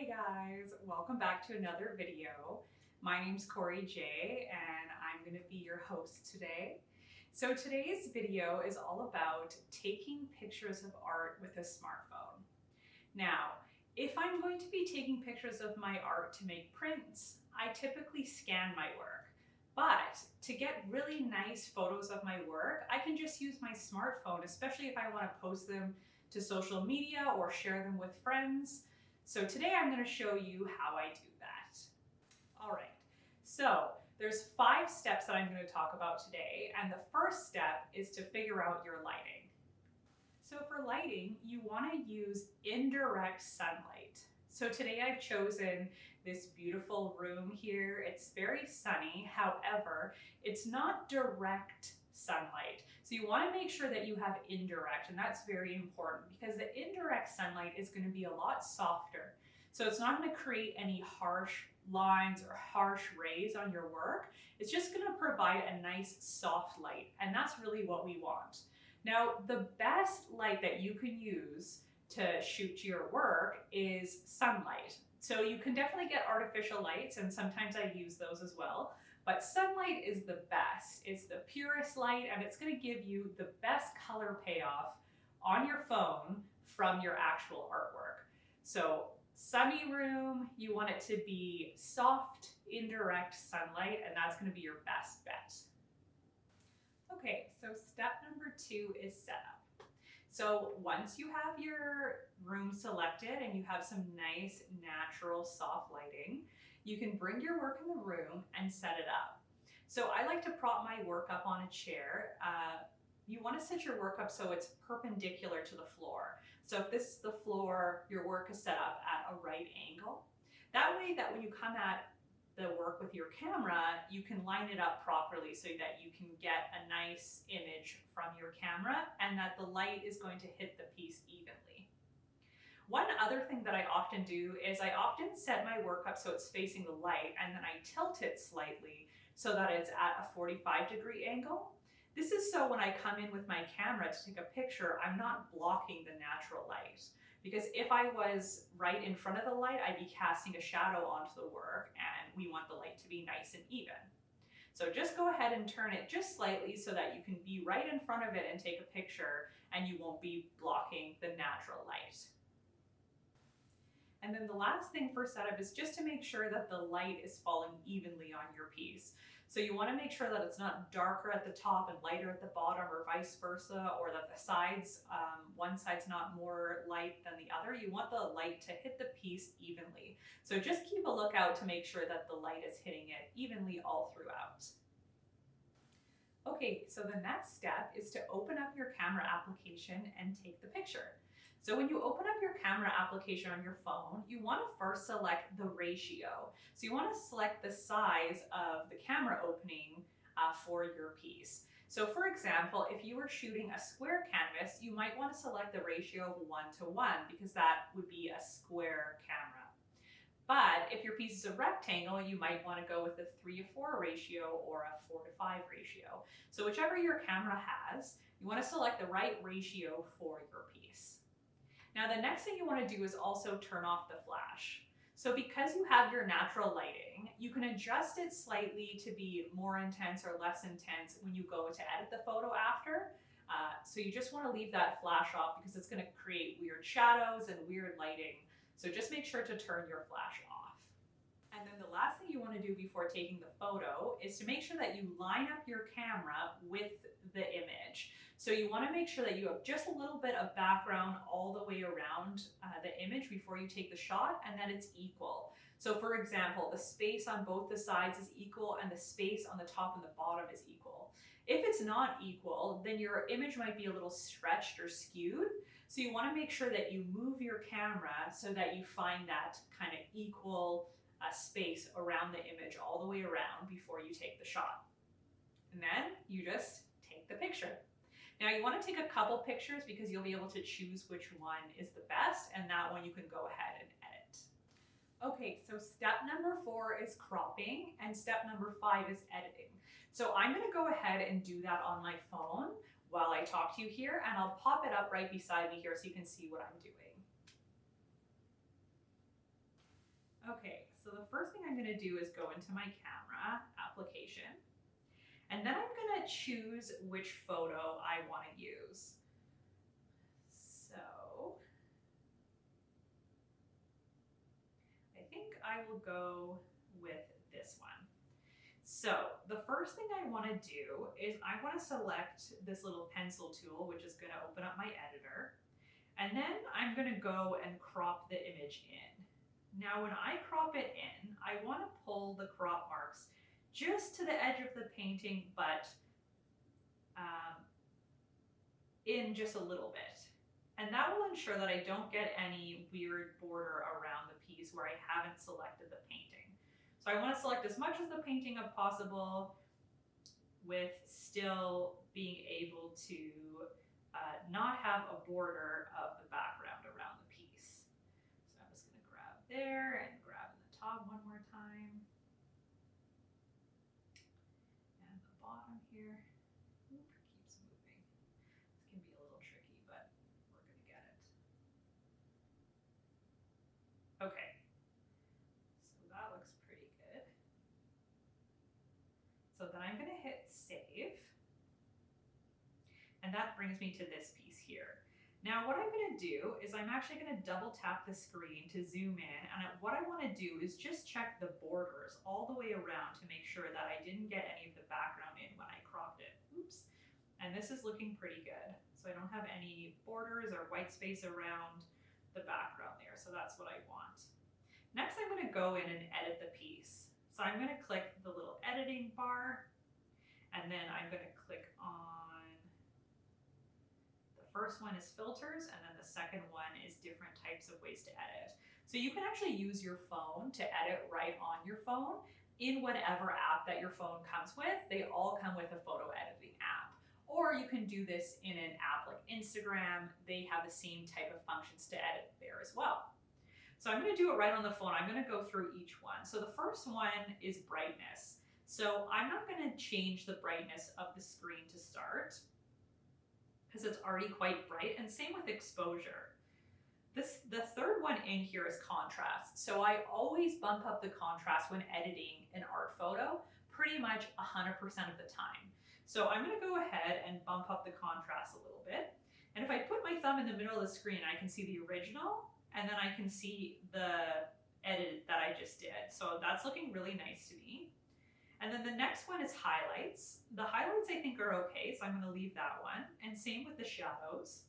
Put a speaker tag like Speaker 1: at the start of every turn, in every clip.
Speaker 1: Guys, welcome back to another video. My name's Corey J and I'm going to be your host today. So today's video is all about taking pictures of art with a smartphone. Now, if I'm going to be taking pictures of my art to make prints, I typically scan my work. But to get really nice photos of my work, I can just use my smartphone, especially if I want to post them to social media or share them with friends. So today I'm going to show you how I do that. All right, so there's 5 steps that I'm going to talk about today, and the first step is to figure out your lighting. So for lighting, you want to use indirect sunlight. So today I've chosen this beautiful room here. It's very sunny, however, it's not direct sunlight. So you want to make sure that you have indirect, and that's very important because the indirect sunlight is going to be a lot softer. So it's not going to create any harsh lines or harsh rays on your work. It's just going to provide a nice soft light, and that's really what we want. Now, the best light that you can use to shoot your work is sunlight. So you can definitely get artificial lights, and sometimes I use those as well. But sunlight is the best. It's the purest light, and it's going to give you the best color payoff on your phone from your actual artwork. So sunny room, you want it to be soft, indirect sunlight, and that's going to be your best bet. Okay, so step number 2 is setup. So once you have your room selected and you have some nice, natural, soft lighting, you can bring your work in the room and set it up. So I like to prop my work up on a chair. You want to set your work up so it's perpendicular to the floor. So if this is the floor, your work is set up at a right angle. That way that when you come at the work with your camera, you can line it up properly so that you can get a nice image from your camera and that the light is going to hit the piece evenly. One other thing that I often do is I often set my work up so it's facing the light, and then I tilt it slightly so that it's at a 45-degree angle. This is so when I come in with my camera to take a picture, I'm not blocking the natural light. Because if I was right in front of the light, I'd be casting a shadow onto the work, and we want the light to be nice and even. So just go ahead and turn it just slightly so that you can be right in front of it and take a picture, and you won't be blocking the natural light. And then the last thing for setup is just to make sure that the light is falling evenly on your piece. So you want to make sure that it's not darker at the top and lighter at the bottom, or vice versa, or that the sides, one side's not more light than the other. You want the light to hit the piece evenly. So just keep a lookout to make sure that the light is hitting it evenly all throughout. Okay, so the next step is to open up your camera application and take the picture. So when you open up your camera application on your phone, you want to first select the ratio. So you want to select the size of the camera opening for your piece. So for example, if you were shooting a square canvas, you might want to select the ratio of 1:1 because that would be a square camera. But if your piece is a rectangle, you might want to go with a 3:4 ratio or a 4:5 ratio. So whichever your camera has, you want to select the right ratio for your piece. Now the next thing you want to do is also turn off the flash. So because you have your natural lighting, you can adjust it slightly to be more intense or less intense when you go to edit the photo after. So you just want to leave that flash off because it's going to create weird shadows and weird lighting. So just make sure to turn your flash off. And then the last thing you want to do before taking the photo is to make sure that you line up your camera with the image. So you want to make sure that you have just a little bit of background all the way around the image before you take the shot, and that it's equal. So for example, the space on both the sides is equal and the space on the top and the bottom is equal. If it's not equal, then your image might be a little stretched or skewed. So you want to make sure that you move your camera so that you find that kind of equal space around the image all the way around before you take the shot. And then you just take the picture. Now you want to take a couple pictures because you'll be able to choose which one is the best, and that one you can go ahead and edit. Okay, so step number 4 is cropping, and step number 5 is editing. So I'm going to go ahead and do that on my phone while I talk to you here, and I'll pop it up right beside me here so you can see what I'm doing. Okay, so the first thing I'm going to do is go into my camera application, and then I'm going to choose which photo I want to use. So I think I will go with this one. So the first thing I want to do is I want to select this little pencil tool, which is going to open up my editor. And then I'm going to go and crop the image in. Now when I crop it in, I want to pull the crop marks just to the edge of the painting, but in just a little bit. And that will ensure that I don't get any weird border around the piece where I haven't selected the painting. So I want to select as much as the painting as possible with still being able to not have a border of the background around the piece. So I'm just going to grab there and grab in the top one more time. And the bottom here. Oop, keeps moving. This can be a little tricky, but we're going to get it. Okay. So that looks pretty good. So then I'm going to hit save. And that brings me to this piece here. Now what I'm going to do is I'm actually going to double tap the screen to zoom in, and what I want to do is just check the borders all the way around to make sure that I didn't get any of the background in when I cropped it. Oops. And this is looking pretty good. So I don't have any borders or white space around the background there, so that's what I want. Next I'm going to go in and edit the piece. So I'm going to click the little editing bar, and then I'm going to click on first one is filters, and then the second one is different types of ways to edit. So you can actually use your phone to edit right on your phone in whatever app that your phone comes with. They all come with a photo editing app. Or you can do this in an app like Instagram. They have the same type of functions to edit there as well. So I'm going to do it right on the phone. I'm going to go through each one. So the first one is brightness. So I'm not going to change the brightness of the screen to start, because it's already quite bright, and same with exposure. The third one in here is contrast. So I always bump up the contrast when editing an art photo, pretty much 100% of the time. So I'm going to go ahead and bump up the contrast a little bit. And if I put my thumb in the middle of the screen, I can see the original, and then I can see the edit that I just did. So that's looking really nice to me. And then the next one is highlights. The highlights I think are okay, so I'm going to leave that one. And same with the shadows.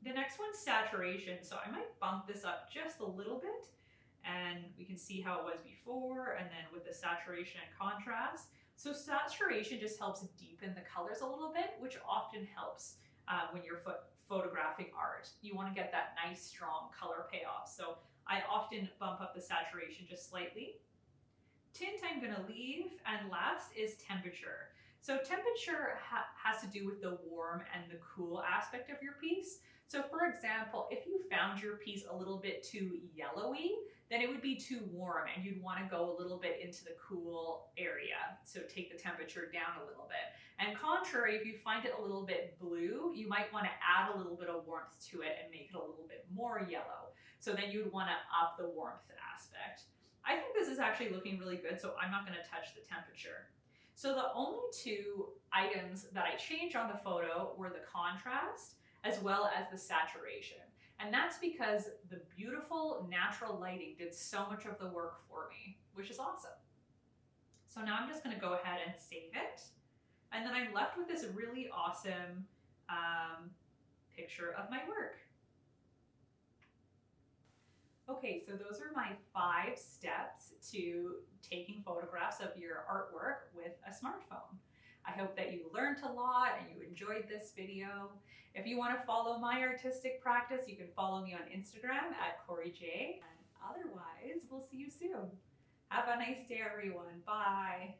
Speaker 1: The next one's saturation, so I might bump this up just a little bit, and we can see how it was before, and then with the saturation and contrast. So saturation just helps deepen the colors a little bit, which often helps when you're photographing art. You want to get that nice, strong color payoff. So I often bump up the saturation just slightly. Tint I'm going to leave, and last is temperature. So temperature has to do with the warm and the cool aspect of your piece. So for example, if you found your piece a little bit too yellowy, then it would be too warm and you'd want to go a little bit into the cool area. So take the temperature down a little bit. And contrary, if you find it a little bit blue, you might want to add a little bit of warmth to it and make it a little bit more yellow. So then you'd want to up the warmth aspect. I think this is actually looking really good, so I'm not going to touch the temperature. So the only two items that I changed on the photo were the contrast as well as the saturation. And that's because the beautiful natural lighting did so much of the work for me, which is awesome. So now I'm just going to go ahead and save it. And then I'm left with this really awesome picture of my work. Okay, so those are my 5 steps to taking photographs of your artwork with a smartphone. I hope that you learned a lot and you enjoyed this video. If you want to follow my artistic practice, you can follow me on Instagram at CoreyJ. And otherwise, we'll see you soon. Have a nice day, everyone. Bye.